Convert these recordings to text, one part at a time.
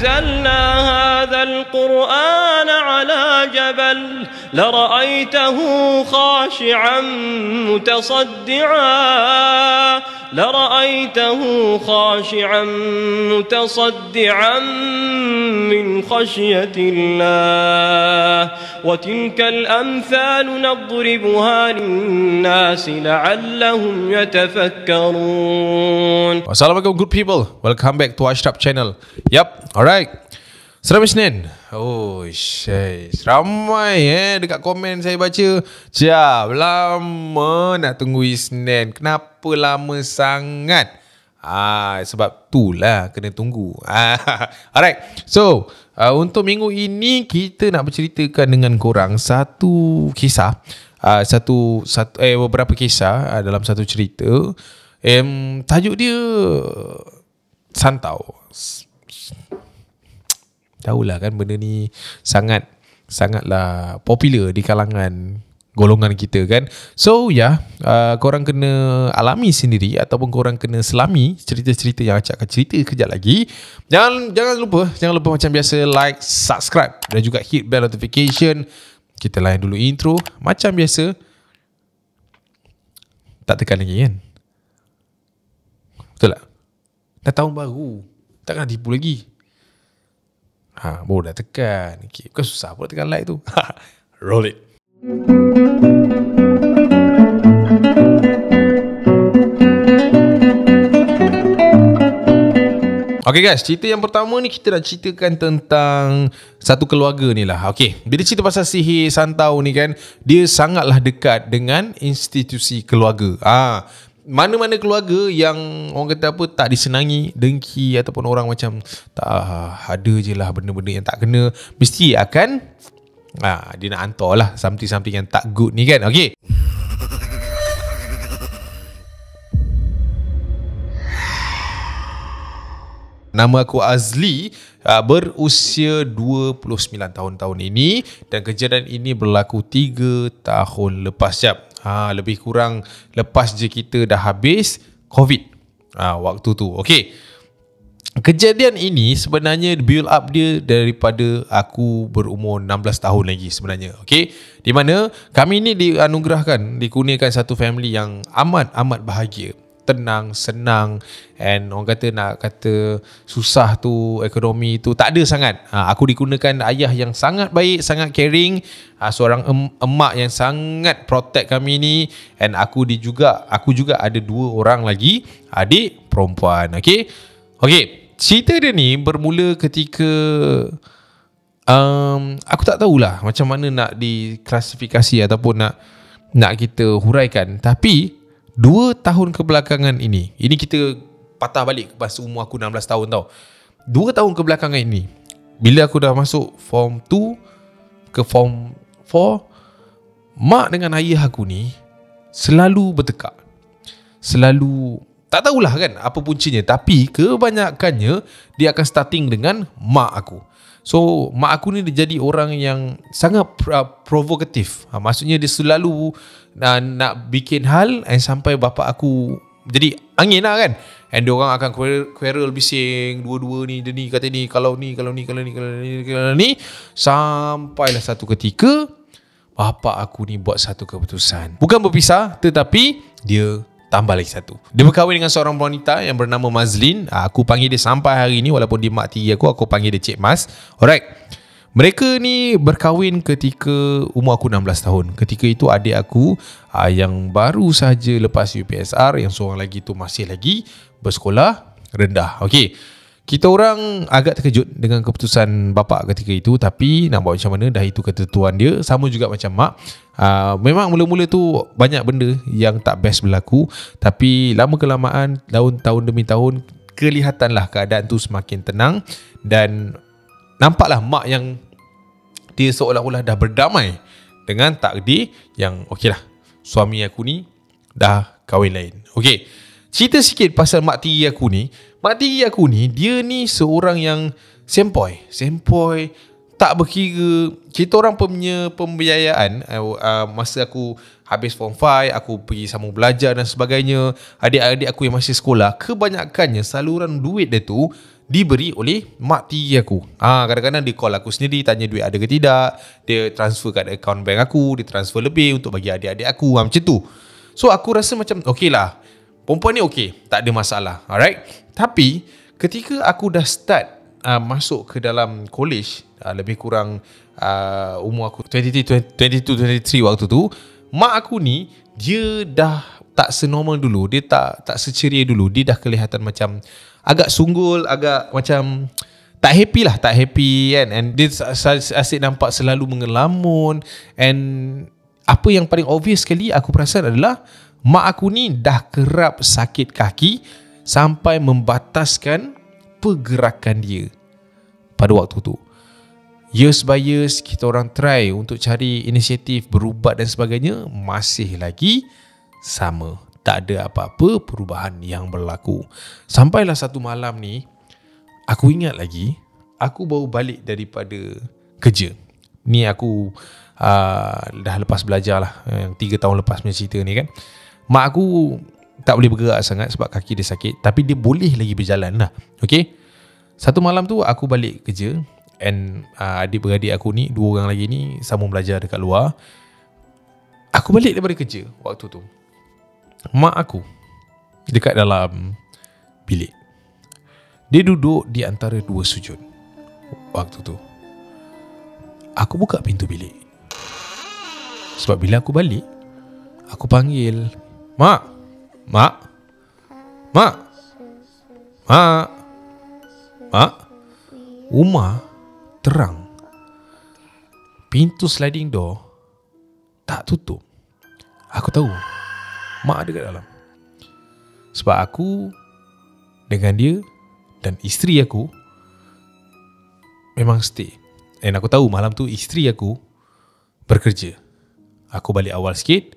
أنزلنا هذا القرآن على جبل لرأيته خاشعا متصدعا من خشية الله وتلك الأمثال نضربها للناس لعلهم يتفكرون. Assalamualaikum good people. Welcome back to Ashraf channel. Yup, alright. Selamat Isnin. Oh, ramai dekat komen saya baca. Jap, lama nak tunggu Isnin. Kenapa lama sangat? Sebab itulah kena tunggu. Alright. So, untuk minggu ini kita nak berceritakan dengan korang satu kisah. Beberapa kisah dalam satu cerita. Tajuk dia Santau. Tahulah kan benda ni sangatlah popular di kalangan golongan kita kan. So korang kena alami sendiri ataupun korang kena selami cerita-cerita yang Acak akan cerita kejap lagi. Jangan lupa macam biasa like, subscribe dan juga hit bell notification. Kita layan dulu intro macam biasa. Tak tekan lagi kan? Betul tak? Dah tahun baru, takkan tipu lagi. Baru dah tekan. Okay. Bukan susah pun tekan like tu. Roll it. Okay guys, cerita yang pertama ni kita nak ceritakan tentang satu keluarga ni lah. Okay, bila cerita pasal sihir Santau ni kan, dia sangatlah dekat dengan institusi keluarga. Mana-mana keluarga yang orang kata apa tak disenangi, dengki ataupun orang macam tak ada je lah benda-benda yang tak kena, mesti akan dia nak hantar lah something yang tak good ni kan. Okay, nama aku Azli, berusia 29 tahun ini dan kejadian ini berlaku 3 tahun lepas jap. Lebih kurang lepas je kita dah habis COVID waktu tu. Okay, kejadian ini sebenarnya build up dia daripada aku berumur 16 tahun lagi sebenarnya. Okay, di mana kami ni dikurniakan satu family yang amat bahagia, tenang, senang, and orang kata nak kata susah tu, ekonomi tu tak ada sangat. Aku digunakan ayah yang sangat baik, sangat caring, seorang emak yang sangat protect kami ni, and aku juga ada 2 orang lagi adik perempuan. Okay, cerita dia ni bermula ketika aku tak tahulah macam mana nak diklasifikasi ataupun nak kita huraikan, tapi 2 tahun kebelakangan ini kita patah balik pas umur aku 16 tahun tau. 2 tahun kebelakangan ini, bila aku dah masuk form 2 ke form 4, mak dengan ayah aku ni selalu bertekak. Selalu, tak tahulah kan apa puncanya, tapi kebanyakannya dia akan starting dengan mak aku. So mak aku ni dia jadi orang yang sangat provokatif. Maksudnya dia selalu nak bikin hal and sampai bapa aku jadi angin lah kan. And dia orang akan quarrel bising dua-dua ni, dia ni kata ni, kalau ni sampailah satu ketika bapa aku ni buat satu keputusan. Bukan berpisah, tetapi dia tambah lagi satu. Dia berkahwin dengan seorang wanita yang bernama Mazlin. Aku panggil dia sampai hari ni, walaupun dia mak tiri aku panggil dia Cik Mas. Alright. Mereka ni berkahwin ketika umur aku 16 tahun. Ketika itu adik aku yang baru saja lepas UPSR, yang seorang lagi tu masih lagi bersekolah rendah. Okay, kita orang agak terkejut dengan keputusan bapa ketika itu, tapi nak buat macam mana, dah itu ketentuan dia. Sama juga macam mak. Memang mula-mula tu banyak benda yang tak best berlaku, tapi lama kelamaan, tahun demi tahun, kelihatanlah keadaan tu semakin tenang. Dan nampaklah mak yang dia seolah-olah dah berdamai dengan takdir yang okeylah, suami aku ni dah kahwin lain. Okey, cerita sikit pasal mak tiri aku ni. Mak tiri aku ni, dia ni seorang yang sempoi, tak berkira. Kita orang punya pembiayaan, masa aku habis form 5, aku pergi sambung belajar dan sebagainya, adik-adik aku yang masih sekolah, kebanyakannya saluran duit dia tu diberi oleh mak tiri aku. Kadang-kadang dia call aku sendiri, tanya duit ada ke tidak, dia transfer kat akaun bank aku, dia transfer lebih untuk bagi adik-adik aku, macam tu. So aku rasa macam okey lah, perempuan ni okey, tak ada masalah. Alright. Tapi ketika aku dah start masuk ke dalam college, lebih kurang umur aku 22-23 waktu tu, mak aku ni dia dah tak senormal dulu. Dia tak seceria dulu. Dia dah kelihatan macam agak sunggul, agak macam tak happy lah, tak happy kan. And dia asyik nampak selalu mengelamun. And apa yang paling obvious sekali aku perasan adalah mak aku ni dah kerap sakit kaki sampai membataskan pergerakan dia pada waktu tu. Years by years kita orang try untuk cari inisiatif berubat dan sebagainya, masih lagi sama. Tak ada apa-apa perubahan yang berlaku. Sampailah satu malam ni, aku ingat lagi, aku baru balik daripada kerja. Ni aku dah lepas belajar lah, yang 3 tahun lepas punya cerita ni kan. Mak aku tak boleh bergerak sangat sebab kaki dia sakit, tapi dia boleh lagi berjalan lah. Okay. Satu malam tu aku balik kerja, and adik-beradik aku ni, 2 orang lagi ni sambung belajar dekat luar. Aku balik daripada kerja waktu tu, mak aku dekat dalam bilik. Dia duduk di antara 2 sujud. Waktu tu aku buka pintu bilik, sebab bila aku balik, aku panggil, Mak, Mak, Mak, Mak, Mak. Rumah terang, pintu sliding door tak tutup. Aku tahu mak ada kat dalam. Sebab aku dengan dia dan isteri aku memang stay. Dan aku tahu malam tu isteri aku bekerja. Aku balik awal sikit,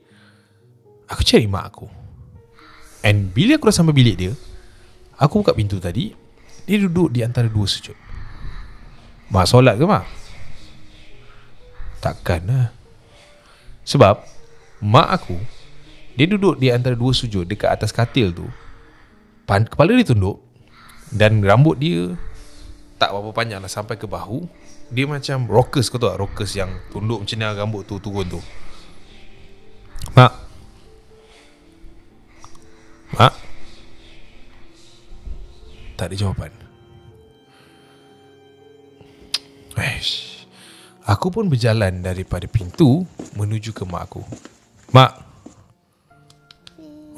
aku cari mak aku. And bila aku dah sampai bilik dia, aku buka pintu tadi, dia duduk di antara 2 sujud. Mak solat ke mak? Takkan lah. Sebab mak aku, dia duduk di antara 2 sujud dekat atas katil tu. Kepala dia tunduk, dan rambut dia tak berapa panjang lah, sampai ke bahu. Dia macam rockers, kau tahu tak? Rockers yang tunduk macam ni, rambut tu turun tu. Mak, Mak. Tak ada jawapan. Aku pun berjalan daripada pintu menuju ke mak aku. Mak,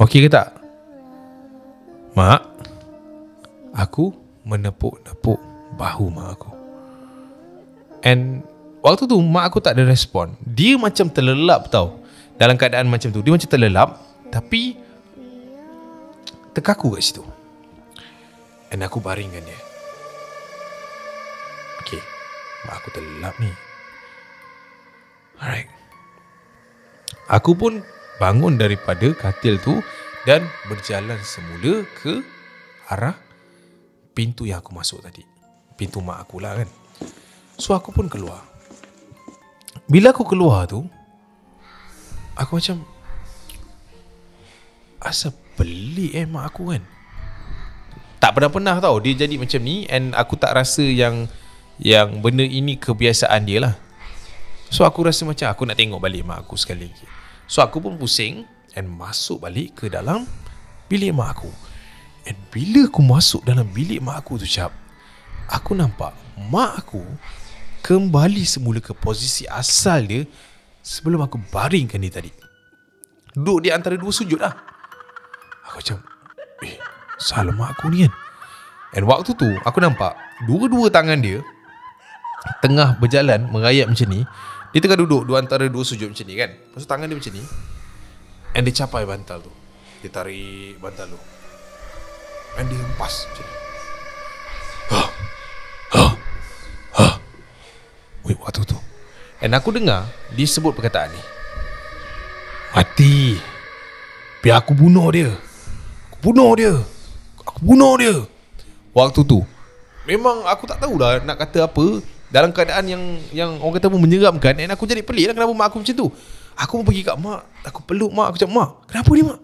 okey ke tak? Mak. Aku menepuk-nepuk bahu mak aku. And waktu tu mak aku tak ada respon. Dia macam terlelap tau. Dalam keadaan macam tu, dia macam terlelap, tapi terkaku kat situ. And aku baringkan dia. Okay, mak aku terlelap ni. Alright. Aku pun bangun daripada katil tu dan berjalan semula ke arah pintu yang aku masuk tadi. Pintu mak aku lah kan. So aku pun keluar. Bila aku keluar tu, aku macam, asal pelik mak aku kan. Tak pernah tau dia jadi macam ni. And aku tak rasa yang benda ini kebiasaan dia lah. So aku rasa macam aku nak tengok balik mak aku sekali lagi. So aku pun pusing and masuk balik ke dalam bilik mak aku. And bila aku masuk dalam bilik mak aku tu, Cap, aku nampak mak aku kembali semula ke posisi asal dia sebelum aku baringkan dia tadi. Duduk di antara 2 sujud lah. Aku macam, salah mak aku ni kan. And waktu tu aku nampak dua-dua tangan dia tengah berjalan merayap macam ni. Dia tengah duduk di antara 2 sujud macam ni kan. Lepas tu tangan dia macam ni, and dia capai bantal tu. Dia tarik bantal tu, and dia hempas macam ni. Wait, waktu tu and aku dengar dia sebut perkataan ni, mati, biar aku bunuh dia. Aku bunuh dia. Waktu tu memang aku tak tahulah nak kata apa. Dalam keadaan yang orang kata pun menyeramkan. Dan aku jadi pelik lah kenapa mak aku macam tu. Aku pun pergi kat mak, aku peluk mak. Aku cakap, mak, kenapa ni mak?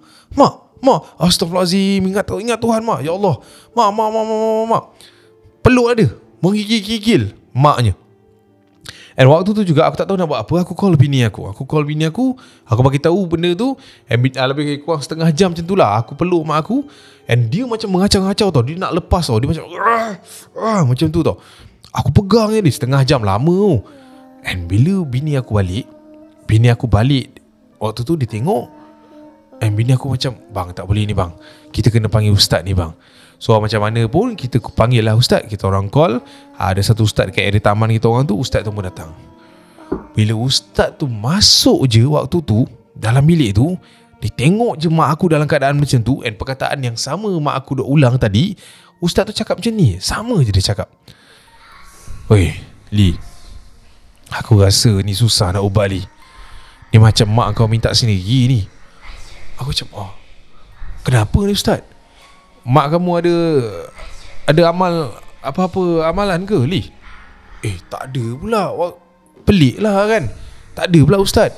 Mak, astagfirullahaladzim, ingat Tuhan mak. Ya Allah, mak. peluk lah dia, menggigil-gigil maknya. And waktu tu juga aku tak tahu nak buat apa. Aku call bini aku. Aku bagi tahu benda tu. And lebih kurang setengah jam macam tu lah aku peluk mak aku. And dia macam mengacau-ngacau tau. Dia nak lepas tau. Dia macam macam tu tau. Aku pegang dia setengah jam, lama tu. And bila bini aku balik waktu tu dia tengok. And bini aku macam, bang tak boleh ni bang, kita kena panggil ustaz ni bang. So macam mana pun kita panggil lah ustaz. Kita orang call. Ada satu ustaz dekat area taman kita orang tu. Ustaz tu pun datang. Bila ustaz tu masuk je waktu tu dalam bilik tu, dia tengok je mak aku dalam keadaan macam tu. And perkataan yang sama mak aku dah ulang tadi, ustaz tu cakap macam ni. Sama je dia cakap, "Oi Li, aku rasa ni susah nak ubat Li. Ni macam mak kau minta sendiri ni." Aku macam, kenapa ni ustaz? Mak kamu ada amal apa-apa amalan ke Li? Tak ada pula. Pelik lah kan. Tak ada pula ustaz.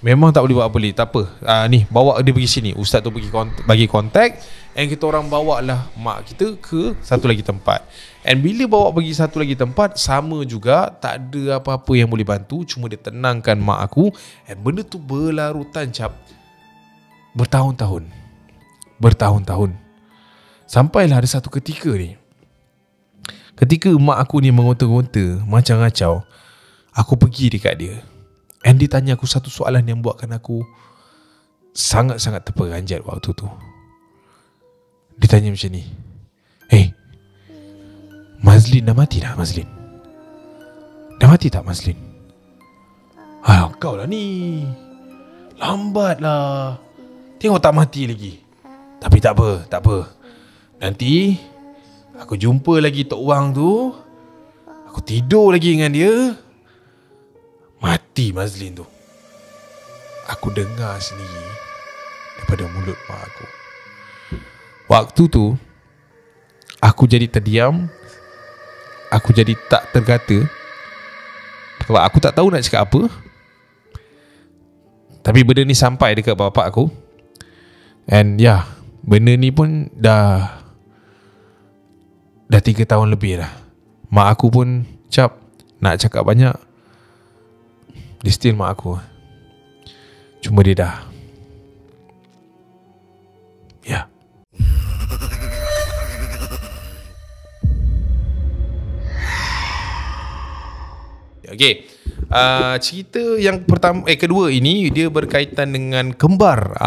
Memang tak boleh buat apa Li. Tak apa, ni bawa dia pergi sini. Ustaz tu bagi kontak. And kita orang bawa lah mak kita ke satu lagi tempat. And bila bawa pergi satu lagi tempat, sama juga, tak ada apa-apa yang boleh bantu. Cuma dia tenangkan mak aku. And benda tu berlarutan bertahun-tahun. Sampailah ada satu ketika ni, ketika mak aku ni mengonta-ngonta macam ngacau, aku pergi dekat dia. And dia tanya aku satu soalan yang buatkan aku sangat-sangat terperanjat waktu tu. Dia tanya macam ni, Mazlin dah mati dah Mazlin? Dah mati tak Mazlin? Kau lah ni, lambat lah. Tengok tak mati lagi. Tapi tak apa. Nanti aku jumpa lagi Tok Wang tu. Aku tidur lagi dengan dia. Mati Mazlin tu. Aku dengar sendiri daripada mulut mak aku. Waktu tu aku jadi terdiam. Aku jadi tak terkata. Sebab aku tak tahu nak cakap apa. Tapi benda ni sampai dekat bapak aku. And benda ni pun dah 3 tahun lebih dah. Mak aku pun nak cakap banyak, dia still mak aku. Cuma dia dah. Okay, cerita yang kedua ini dia berkaitan dengan kembar.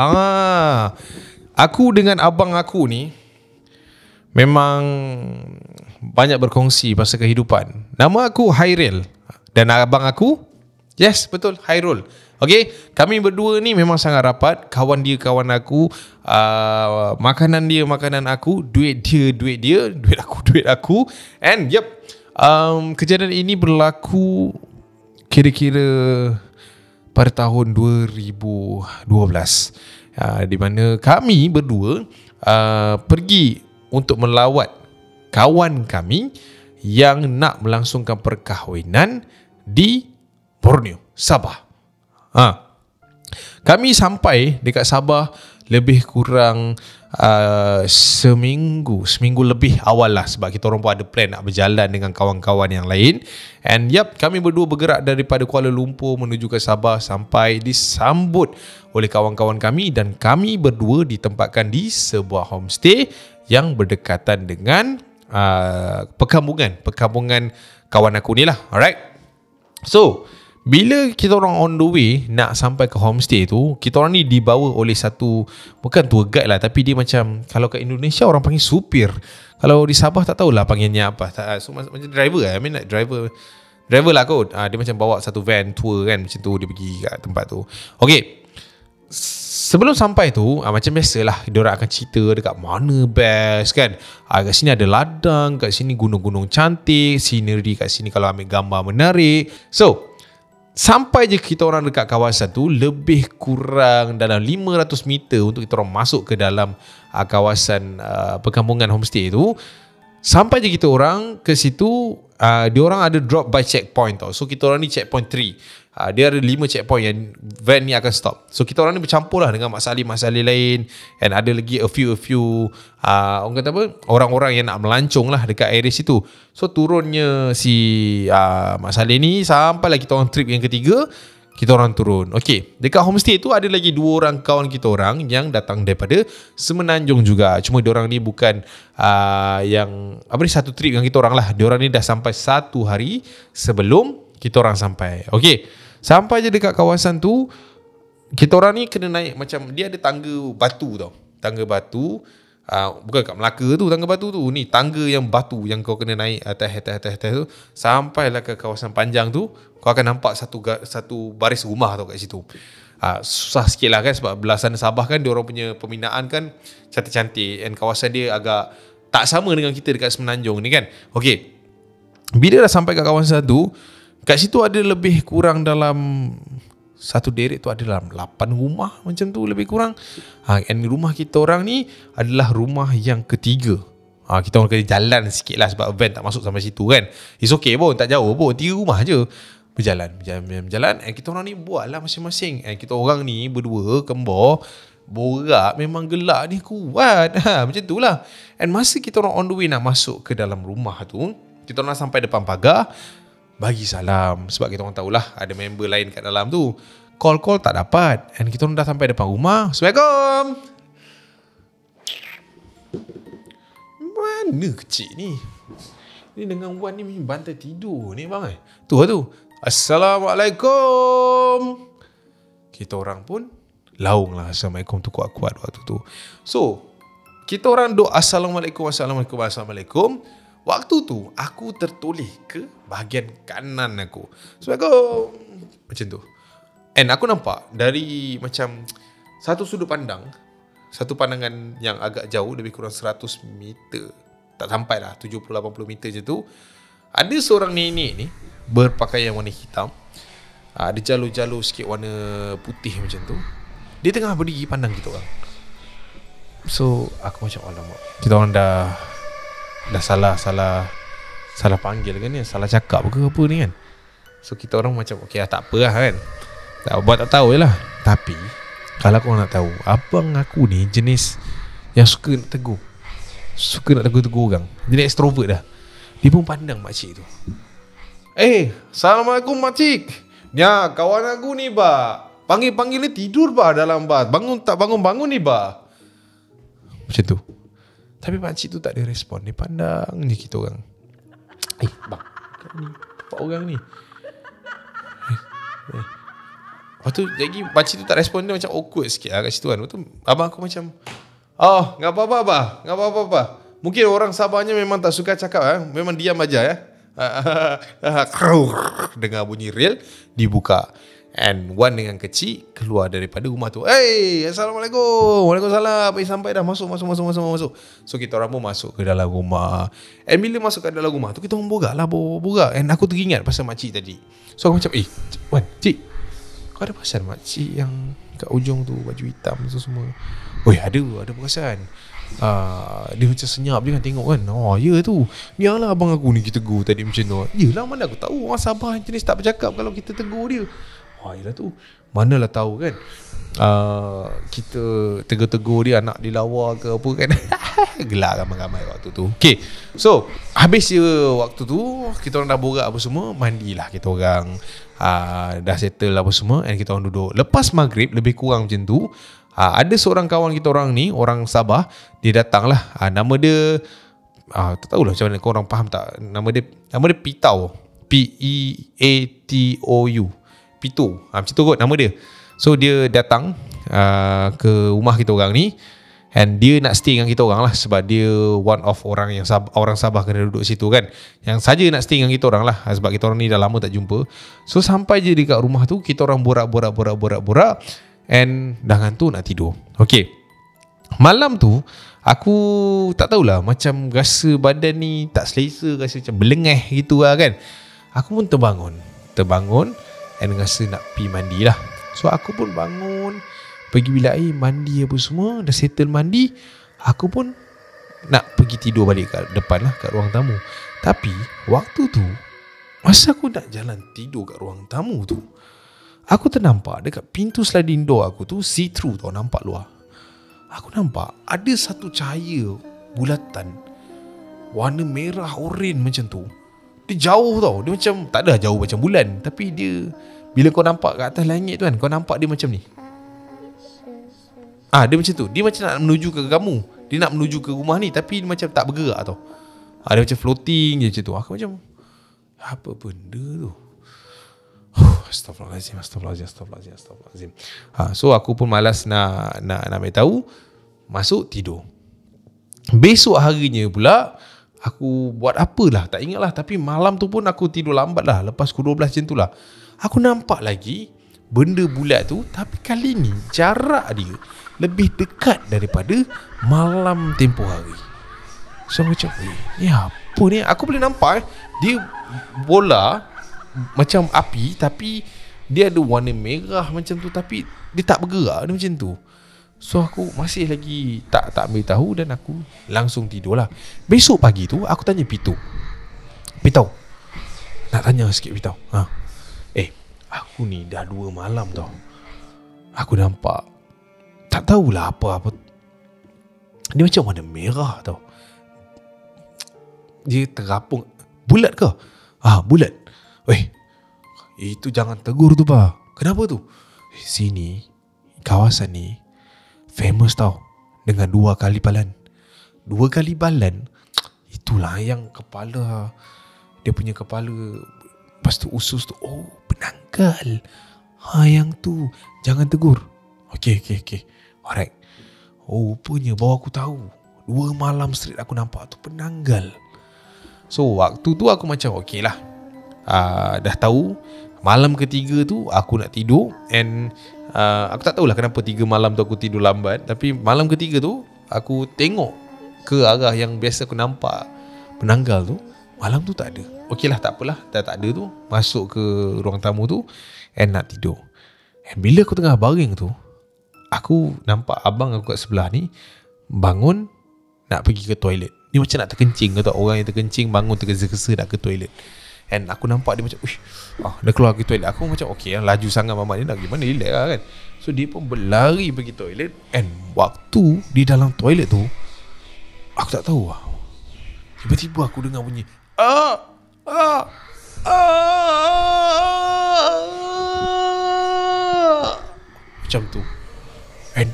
Aku dengan abang aku ni memang banyak berkongsi pasal kehidupan. Nama aku Hairil dan abang aku, yes betul, Hairul. Okay, kami berdua ni memang sangat rapat. Kawan dia kawan aku, makanan dia makanan aku, duit dia, duit aku. And kejadian ini berlaku kira-kira pada tahun 2012, di mana kami berdua pergi untuk melawat kawan kami yang nak melangsungkan perkahwinan di Borneo, Sabah. Kami sampai dekat Sabah lebih kurang seminggu lebih awal lah, sebab kita orang pun ada plan nak berjalan dengan kawan-kawan yang lain. And kami berdua bergerak daripada Kuala Lumpur menuju ke Sabah sampai disambut oleh kawan-kawan kami, dan kami berdua ditempatkan di sebuah homestay yang berdekatan dengan perkampungan kawan aku ni lah. Alright. So bila kita orang on the way nak sampai ke homestay tu, kita orang ni dibawa oleh satu, bukan tour guide lah, tapi dia macam, kalau kat Indonesia orang panggil supir, kalau di Sabah tak tahulah panggilnya apa. So, macam driver lah, like driver lah kot. Dia macam bawa satu van tour kan, macam tu dia pergi kat tempat tu. Okay, sebelum sampai tu, macam biasalah diorang akan cerita dekat mana best kan. Kat sini ada ladang, kat sini gunung-gunung cantik, scenery kat sini kalau ambil gambar menarik. So sampai je kita orang dekat kawasan tu, lebih kurang dalam 500 meter untuk kita orang masuk ke dalam kawasan perkampungan homestay tu. Sampai je kita orang ke situ, diorang ada drop by checkpoint tau. So kita orang ni checkpoint 3. dia ada 5 checkpoint yang van ni akan stop. So kita orang ni bercampur lah dengan mak saleh lain, and ada lagi a few orang kata apa, orang-orang yang nak melancong lah dekat area situ. So turunnya si mak saleh ni sampailah kita orang trip yang ketiga, kita orang turun. Okay, dekat homestay tu ada lagi 2 orang kawan kita orang yang datang daripada Semenanjung juga. Cuma diorang ni bukan yang apa ni, satu trip yang kita orang lah. Diorang ni dah sampai 1 hari sebelum kita orang sampai. Okay, sampai je dekat kawasan tu, kita orang ni kena naik macam, dia ada tangga batu tau. Tangga batu, bukan kat Melaka tu tangga batu tu. Ni tangga yang batu yang kau kena naik atas tu. Sampailah ke kawasan panjang tu, kau akan nampak satu baris rumah tau kat situ. Susah sikit lah kan, sebab belah sana Sabah kan, diorang punya pembinaan kan cantik-cantik, and kawasan dia agak tak sama dengan kita dekat Semenanjung ni kan. Okay, bila dah sampai kat kawasan tu, kat situ ada lebih kurang dalam satu deret tu ada dalam 8 rumah macam tu lebih kurang. And rumah kita orang ni adalah rumah yang ketiga. Kita orang kena jalan sikit lah sebab van tak masuk sampai situ kan. It's okay pun, tak jauh pun, 3 rumah je. Berjalan. And kita orang ni buat lah masing-masing. And kita orang ni berdua kembar, borak memang gelak ni kuat. Macam tu lah. And masa kita orang on the way nak masuk ke dalam rumah tu, kita orang sampai depan pagar, bagi salam. Sebab kita orang tahulah ada member lain kat dalam tu. Call tak dapat. And kita orang dah sampai depan rumah. Assalamualaikum. Mana kecil ni? Ni dengan Wan ni bantai tidur ni bang. Tu. Assalamualaikum. Kita orang pun laung lah Assalamualaikum tu kuat-kuat waktu tu. So kita orang doa Assalamualaikum. Waktu tu aku tertoleh ke bahagian kanan aku. Assalamualaikum. Macam tu. And aku nampak dari macam satu sudut pandang, satu pandangan yang agak jauh, lebih kurang 100 meter, tak sampai lah 70-80 meter je tu, ada seorang nenek ni berpakaian warna hitam, ada jalur-jalur sikit warna putih macam tu. Dia tengah berdiri pandang kita orang. So aku macam alamak, kita orang dah salah panggil kan ni, salah cakap ke apa ni kan. So kita orang macam okay lah, tak apa lah kan, tak buat tak tahu je lah. Tapi kalau korang nak tahu, abang aku ni jenis yang suka nak tegur orang, jenis extrovert dah. Dia pun pandang makcik tu. Assalamualaikum makcik. Ya, kawan aku ni bah, panggil ni tidur bah dalam bas. Bangun ni bah. Macam tu. Tapi makcik tu tak ada respon. Dia pandang je kita orang. Bang, ni apa orang ni? Lepas tu lagi makcik tu tak respon, dia macam awkward sikit lah kat situ kan. Lepas tu abang aku macam, gak apa-apa bah, gak apa-apa. Mungkin orang Sabahnya memang tak suka cakap, memang diam aja ya. Dengar bunyi rel dibuka, and Wan dengan kecil keluar daripada rumah tu. Assalamualaikum. Waalaikumsalam. Sampai dah, masuk. So kita orang pun masuk ke dalam rumah. And bila masuk ke dalam rumah tu, kita orang borak. And aku teringat pasal makcik tadi. So aku macam, Wan, cik, kau ada perasan makcik yang kat ujung tu baju hitam tu semua? Ada perasan. Dia macam senyap je kan tengok kan. Ya tu, biarlah abang aku ni kita tegur tadi macam tu. Yelah, mana aku tahu orang Sabah jenis tak bercakap kalau kita tegur dia. Yelah tu, manalah tahu kan, kita tegur-tegur dia, anak dilawa ke apa kan. Gelak ramai-ramai waktu tu. Okay, so habis je waktu tu, kita orang dah borak apa semua, mandilah kita orang, dah settle apa semua, and kita orang duduk. Lepas maghrib lebih kurang macam tu, ada seorang kawan kita orang ni, orang Sabah, dia datang lah. Nama dia, tak tahulah macam mana korang faham tak. Nama dia Pitau, Peatou, Pitu, macam tu kot nama dia. So dia datang ke rumah kita orang ni, and dia nak stay dengan kita orang lah, sebab dia one of orang yang orang Sabah kena duduk situ kan, yang saja nak stay dengan kita orang lah, sebab kita orang ni dah lama tak jumpa. So sampai je dekat rumah tu, kita orang borak, and dah ngantuk nak tidur. Okay, malam tu aku tak tahulah, macam rasa badan ni tak selesa, rasa macam belengeh gitu lah kan. Aku pun terbangun and rasa nak pergi mandi lah. So aku pun bangun, pergi bilik air, mandi apa semua, dah settle mandi. Aku pun nak pergi tidur balik kat depan lah, kat ruang tamu. Tapi waktu tu, masa aku nak jalan tidur kat ruang tamu tu, aku ternampak dekat pintu sliding door aku tu see through tau, nampak luar. Aku nampak ada satu cahaya bulatan warna merah oren macam tu. Dia jauh tau. Dia macam tak ada jauh macam bulan, tapi dia bila kau nampak kat atas langit tu kan, kau nampak dia macam ni. Dia macam tu. Dia macam nak menuju ke kamu. Dia nak menuju ke rumah ni, tapi dia macam tak bergerak tau. Dia macam floating je macam tu. Aku macam, apa benda tu? Astaghfirullahalazim. So aku pun malas nak tahu. Masuk tidur. Besok harinya pula aku buat apalah, tak ingat lah. Tapi malam tu pun aku tidur lambat lah. Lepas pukul 12 macam tu lah, aku nampak lagi benda bulat tu. Tapi kali ni jarak dia lebih dekat daripada malam tempoh hari. So macam, ni apa ni? Aku boleh nampak dia bola macam api, tapi dia ada warna merah macam tu, tapi dia tak bergerak. Dia macam tu. So aku masih lagi tak ambil tahu, dan aku langsung tidur lah. Besok pagi tu aku tanya Pito, nak tanya sikit Pito. Aku ni dah 2 malam tau, aku nampak tak tahulah apa-apa. Dia macam warna merah tau. Dia terapung. Bulat ke? Bulat. Itu jangan tegur tu bah. Kenapa tu? Sini, kawasan ni famous tau dengan 2 kali balan. 2 kali balan, itulah yang kepala, dia punya kepala, lepas tu usus tu, penanggal. Yang tu jangan tegur. Okay. Alright. Rupanya bawa aku tahu 2 malam straight aku nampak tu penanggal. So waktu tu aku macam okay lah, dah tahu. Malam ketiga tu aku nak tidur, and aku tak tahulah kenapa 3 malam tu aku tidur lambat. Tapi malam ketiga tu aku tengok ke arah yang biasa aku nampak penanggal tu. Malam tu tak ada. Okey lah, tak apalah, dah tak ada tu. Masuk ke ruang tamu tu and nak tidur. And bila aku tengah baring tu, aku nampak abang aku kat sebelah ni bangun nak pergi ke toilet. Dia macam nak terkencing. Kau tahu orang yang terkencing bangun tergesa-gesa nak ke toilet. And aku nampak dia macam dia keluar pergi toilet. Aku macam okay lah, laju sangat mamat ni nak pergi mana, relax lah kan. So dia pun berlari pergi toilet. And waktu di dalam toilet tu, aku tak tahu lah, tiba-tiba aku dengar bunyi macam tu. And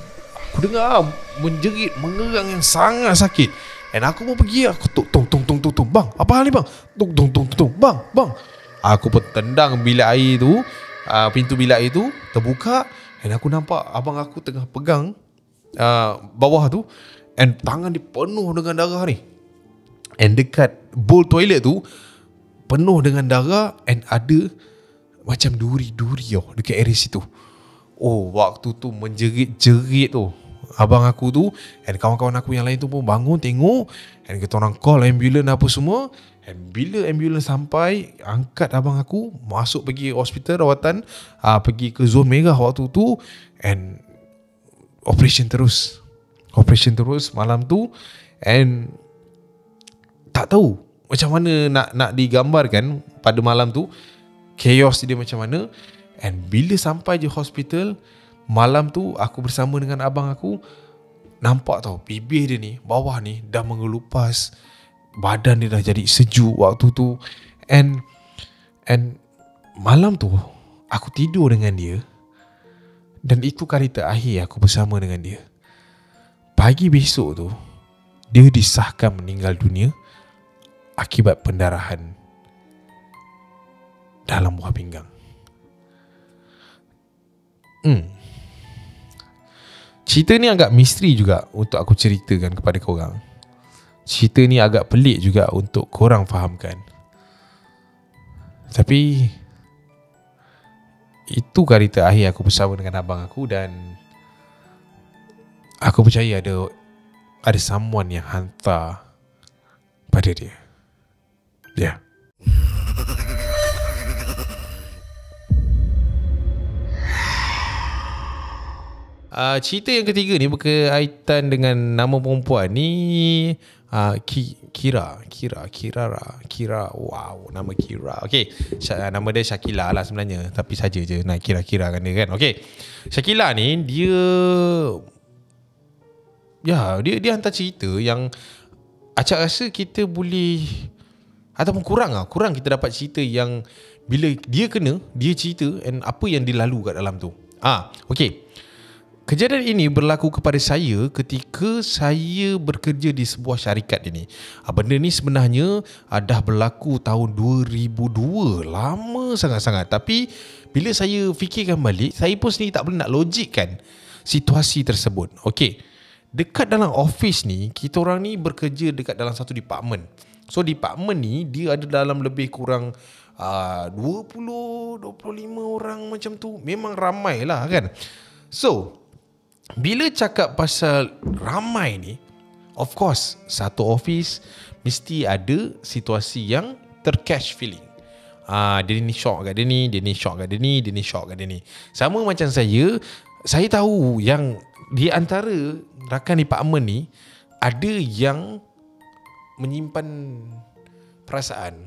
aku dengar menjerit, mengerang yang sangat sakit. And aku pun pergi, aku tong. Bang, apa hal ni bang? Tong. Bang. Aku pun tendang bilik air tu, pintu bilik air tu terbuka. And aku nampak abang aku tengah pegang bawah tu, and tangan dia penuh dengan darah ni. And dekat bowl toilet tu penuh dengan darah, and ada macam duri-duri dekat area situ. Waktu tu menjerit-jerit tu abang aku tu, and kawan-kawan aku yang lain tu pun bangun tengok, and kita orang call ambulans apa semua. And bila ambulans sampai, angkat abang aku, masuk pergi hospital rawatan, pergi ke zon merah waktu tu, and operation terus malam tu. And tak tahu macam mana nak digambarkan pada malam tu, chaos dia macam mana. And bila sampai je hospital malam tu, aku bersama dengan abang aku nampak tau bibir dia ni, bawah ni dah mengelupas, badan dia dah jadi sejuk waktu tu. And malam tu aku tidur dengan dia, dan itu kali terakhir aku bersama dengan dia. Pagi besok tu dia disahkan meninggal dunia akibat pendarahan dalam buah pinggang. Cerita ni agak misteri juga untuk aku ceritakan kepada korang. Cerita ni agak pelik juga untuk korang fahamkan. Tapi itu kali terakhir aku bersama dengan abang aku, dan aku percaya ada someone yang hantar pada dia. Ya. Cerita yang ketiga ni berkaitan dengan nama perempuan ni, Kira. Wow, nama Kira. Okey, nama dia Syakila lah sebenarnya, tapi saja je nak kira-kira kan dia kan. Okey. Syakila ni dia hantar cerita yang acak rasa kita boleh, ataupun kurang kita dapat cerita yang bila dia kena, dia cerita and apa yang dilalu kat dalam tu. Okey. Kejadian ini berlaku kepada saya ketika saya bekerja di sebuah syarikat ini. Benda ni sebenarnya dah berlaku tahun 2002. Lama sangat-sangat. Tapi bila saya fikirkan balik, saya pun sendiri tak boleh nak logikkan situasi tersebut. Okey. Dekat dalam office ni, kita orang ni bekerja dekat dalam satu department. So department ni dia ada dalam lebih kurang 20-25 orang macam tu. Memang ramai lah kan. So bila cakap pasal ramai ni, of course satu office mesti ada situasi yang tercatch feeling. Dia ni shock kat dia ni, dia ni shock kat dia ni, dia ni shock kat dia ni. Sama macam saya tahu yang di antara rakan department ni ada yang menyimpan perasaan,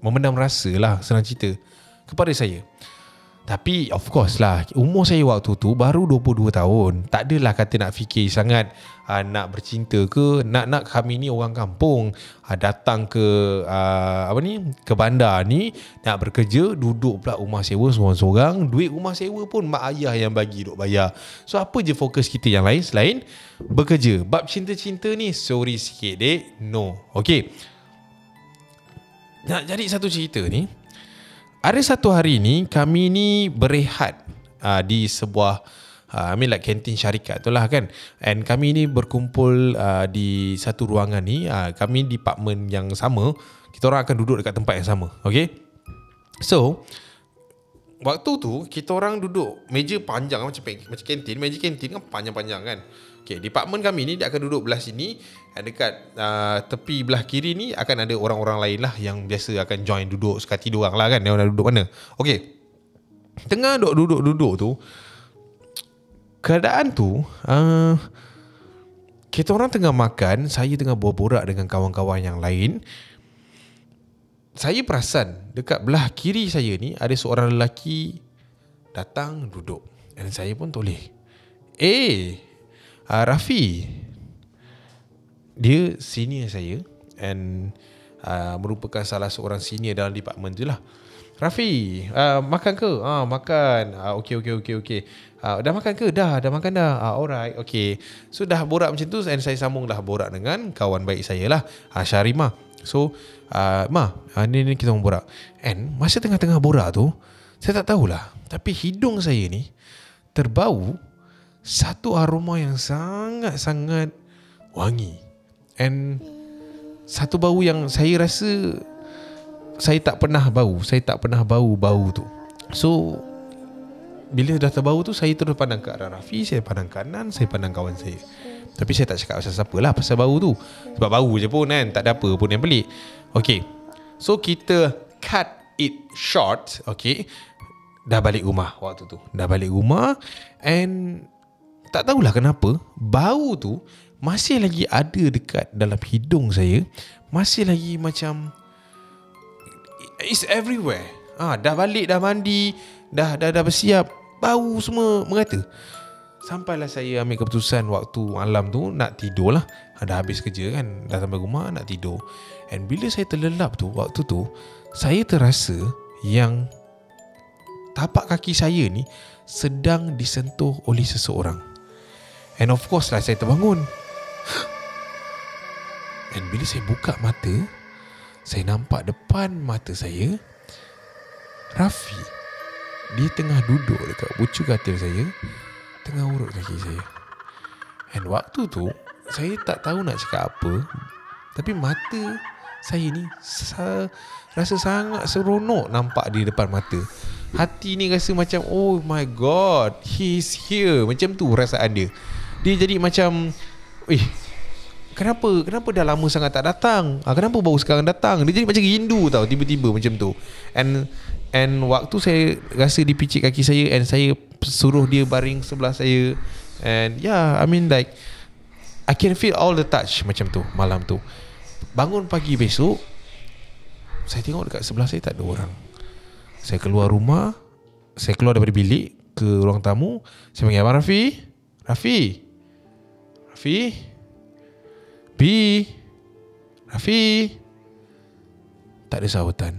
memendam rasa lah, senang cerita, kepada saya. Tapi of course lah, umur saya waktu tu baru 22 tahun. Tak adalah kata nak fikir sangat nak bercinta ke. Nak kami ni orang kampung, datang ke ke bandar ni nak bekerja, duduk pula rumah sewa seorang-seorang. Duit rumah sewa pun mak ayah yang bagi duk bayar. So apa je fokus kita yang lain selain bekerja. Bab cinta-cinta ni sorry sikit dek, no. Okay, nak jadi satu cerita ni, ada satu hari ni kami ni berehat di sebuah kantin syarikat tu lah kan. And kami ni berkumpul di satu ruangan ni. Kami department yang sama, kita orang akan duduk dekat tempat yang sama. Okay. So waktu tu kita orang duduk meja panjang macam kantin. Meja kantin kan panjang-panjang kan. Okay, department kami ni dia akan duduk belah sini. Dekat tepi belah kiri ni akan ada orang-orang lain lah yang biasa akan join duduk sekali dua orang lah kan. Dia orang duduk mana. Okay, tengah duduk tu, keadaan tu kita orang tengah makan. Saya tengah borak dengan kawan-kawan yang lain. Saya perasan dekat belah kiri saya ni ada seorang lelaki datang duduk. Dan saya pun toleh, Rafi. Dia senior saya and merupakan salah seorang senior dalam department tu lah. Rafi, makan ke? Makan. Okay. Dah makan ke? Dah makan dah. Alright, okay. So dah borak macam tu and saya sambung dah borak dengan kawan baik saya lah, Syarimah. So ni kita orang borak. And masa tengah-tengah borak tu, saya tak tahulah, tapi hidung saya ni terbau satu aroma yang sangat-sangat wangi. And satu bau yang saya rasa saya tak pernah bau. Saya tak pernah bau tu. So bila dah terbau tu, saya terus pandang ke arah Rafi. Saya pandang kanan, saya pandang kawan saya. Tapi saya tak cakap pasal siapa lah pasal bau tu. Sebab bau je pun kan, tak ada apa pun yang pelik. Okay, so kita cut it short. Okay, dah balik rumah waktu tu. Dah balik rumah and tak tahulah kenapa bau tu masih lagi ada dekat dalam hidung saya. Masih lagi macam it's everywhere. Dah balik, dah mandi, dah bersiap, bau semua merata. Sampailah saya ambil keputusan waktu malam tu nak tidur lah. Dah habis kerja kan, dah sampai rumah nak tidur. And bila saya terlelap tu, waktu tu saya terasa yang tapak kaki saya ni sedang disentuh oleh seseorang. And of course lah saya terbangun. And bila saya buka mata, saya nampak depan mata saya Rafi. Dia tengah duduk dekat pucuk katil saya, tengah urut kaki saya. And waktu tu saya tak tahu nak cakap apa, tapi mata saya ni rasa sangat seronok nampak dia depan mata. Hati ni rasa macam oh my god, he's here. Macam tu perasaan dia. Dia jadi macam Kenapa dah lama sangat tak datang? Kenapa baru sekarang datang? Dia jadi macam rindu tau, tiba-tiba macam tu. And waktu saya rasa dipicit kaki saya and saya suruh dia baring sebelah saya, And yeah, I mean like I can feel all the touch macam tu malam tu. Bangun pagi besok, saya tengok dekat sebelah saya tak ada orang. Saya keluar rumah, saya keluar daripada bilik ke ruang tamu. Saya panggil Abang Rafi. Rafi tak ada sahutan.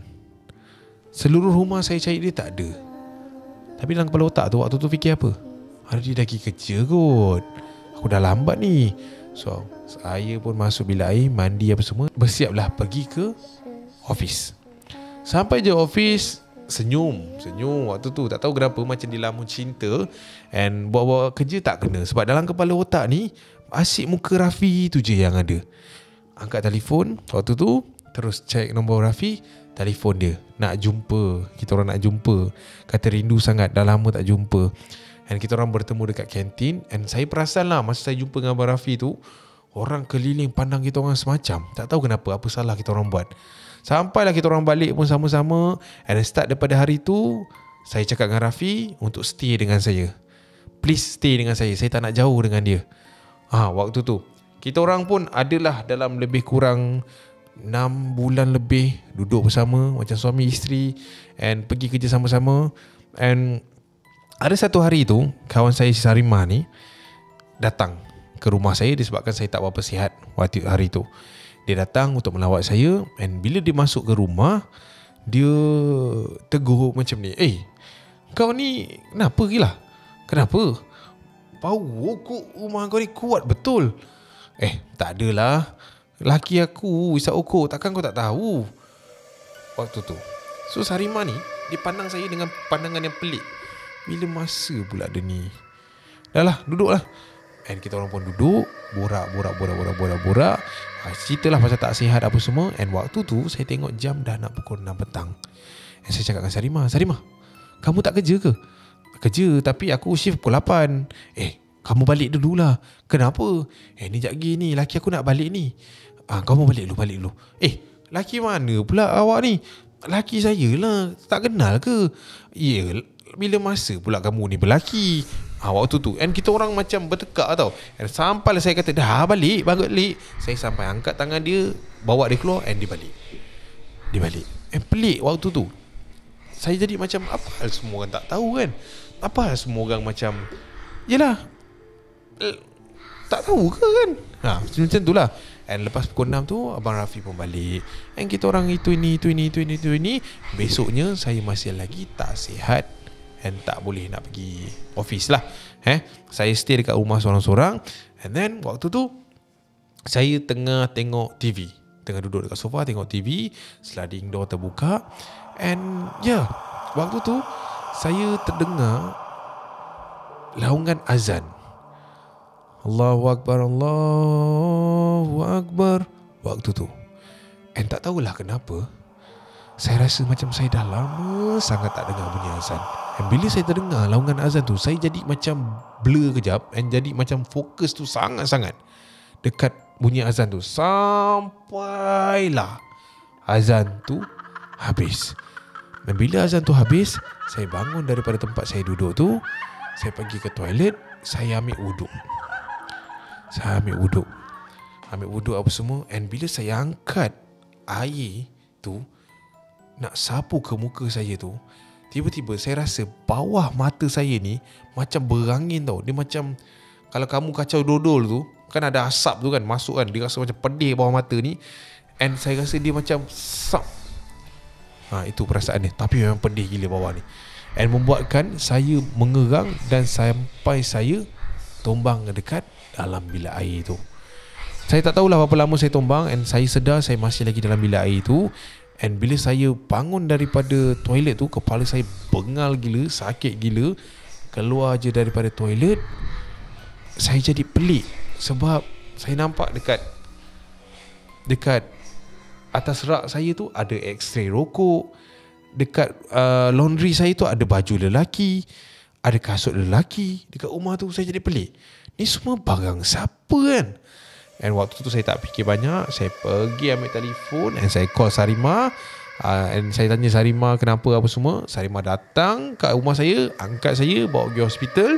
Seluruh rumah saya cari dia tak ada. Tapi dalam kepala otak tu waktu tu fikir apa? Ada dia dah pergi kerja kot, aku dah lambat ni. So saya pun masuk bilik air, mandi apa semua, bersiaplah pergi ke office. Sampai je office, Senyum waktu tu. Tak tahu kenapa macam dilamun cinta. And bawa-bawa kerja tak kena. Sebab dalam kepala otak ni asyik muka Rafi tu je yang ada. Angkat telefon waktu tu, terus check nombor Rafi, telefon dia, nak jumpa. Kita orang nak jumpa. Kata rindu sangat, dah lama tak jumpa. And kita orang bertemu dekat kantin. And saya perasan lah masa saya jumpa dengan Abang Rafi tu, orang keliling pandang kita orang semacam. Tak tahu kenapa, apa salah kita orang buat. Sampailah kita orang balik pun sama-sama. And start daripada hari tu, saya cakap dengan Rafi untuk stay dengan saya. Please stay dengan saya tak nak jauh dengan dia. Waktu tu kita orang pun adalah dalam lebih kurang 6 bulan lebih duduk bersama macam suami isteri. And pergi kerja sama-sama. And ada satu hari tu, kawan saya si Sarimah ni datang ke rumah saya disebabkan saya tak berapa sihat waktu hari tu. Dia datang untuk melawat saya. And bila dia masuk ke rumah, dia tegur macam ni, kau ni kenapa gila? Kenapa? Bau okok rumah kau ni kuat betul. Tak adalah, laki aku isap okok, takkan kau tak tahu. Waktu tu So Sarimah ni, dia pandang saya dengan pandangan yang pelik. Bila masa pula dia ni? Dah lah, duduk lah. And kita orang pun duduk, borak. Ceritalah pasal tak sihat apa semua. And waktu tu saya tengok jam dah nak pukul 6 petang. And saya cakap dengan Sarimah, kamu tak kerja ke? Kerja, tapi aku shift pukul 8. Kamu balik dulu lah. Kenapa? Ni sekejap lagi ni, laki aku nak balik ni. Kamu balik dulu. Laki mana pula awak ni? Laki saya lah, tak kenal ke? Ya, bila masa pula kamu ni berlaki? Waktu tu. And kita orang macam bertekak tau. And sampailah saya kata, dah balik. Saya sampai angkat tangan dia, bawa dia keluar. And dia balik. And pelik waktu tu. Saya jadi macam, apa hal semua orang tak tahu kan? Apa hal semua orang macam, yelah, tak tahu ke kan? Macam tu lah. And lepas pukul 6 tu, Abang Rafi pun balik. And kita orang itu ini. Besoknya saya masih lagi tak sihat. And tak boleh nak pergi office lah. Saya stay dekat rumah seorang-seorang. And then waktu tu, saya tengah tengok TV. Tengah duduk dekat sofa tengok TV. Sliding door terbuka. And waktu tu saya terdengar laungan azan. Allahu Akbar, Allahu Akbar. Waktu tu. And tak tahulah kenapa, saya rasa macam saya dah lama sangat tak dengar bunyi azan. And bila saya terdengar laungan azan tu, saya jadi macam blur kejap. And jadi macam fokus tu sangat-sangat dekat bunyi azan tu. Sampailah azan tu habis. Dan bila azan tu habis, saya bangun daripada tempat saya duduk tu. Saya pergi ke toilet. Saya ambil wuduk. Ambil wuduk apa semua. And bila saya angkat air tu nak sapu ke muka saya tu, tiba-tiba saya rasa bawah mata saya ni macam berangin tau. Dia macam, kalau kamu kacau dodol tu, kan ada asap tu kan masuk kan, dia rasa macam pedih bawah mata ni. And saya rasa dia macam sap. Itu perasaan dia. Tapi memang pedih gila bawah ni. And membuatkan saya mengerang. Dan sampai saya tombang dekat dalam bilik air tu. Saya tak tahulah berapa lama saya tombang. And saya sedar saya masih lagi dalam bilik air tu. And bila saya bangun daripada toilet tu, kepala saya bengal gila, sakit gila. Keluar je daripada toilet, saya jadi pelik. Sebab saya nampak dekat atas rak saya tu ada x-ray rokok. Dekat laundry saya tu ada baju lelaki, ada kasut lelaki. Dekat rumah tu saya jadi pelik, ni semua barang siapa kan? And waktu tu saya tak fikir banyak. Saya pergi ambil telefon and saya call Sarimah. And saya tanya Sarimah kenapa apa semua. Sarimah datang kat rumah saya, angkat saya, bawa pergi hospital.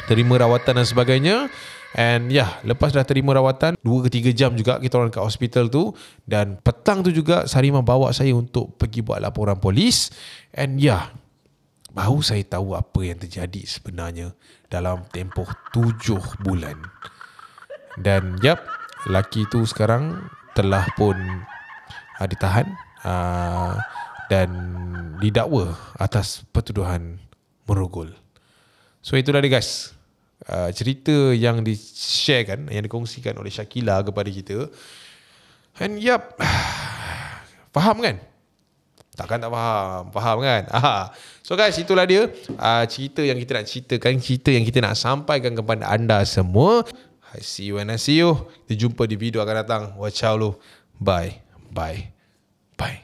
terima rawatan dan sebagainya. And lepas dah terima rawatan 2 ke 3 jam juga kita orang kat hospital tu. Dan petang tu juga Sarimah bawa saya untuk pergi buat laporan polis. And baru saya tahu apa yang terjadi sebenarnya dalam tempoh 7 bulan. Dan lelaki tu sekarang telah pun ditahan dan didakwa atas pertuduhan merogol. So itulah dia guys, cerita yang di-sharekan, yang dikongsikan oleh Shakila kepada kita. And faham kan? Takkan tak faham. Faham kan? So guys, itulah dia cerita yang kita nak ceritakan, cerita yang kita nak sampaikan kepada anda semua. I see you and I see you. Kita jumpa di video akan datang. Watch out lu. Bye. Bye. Bye.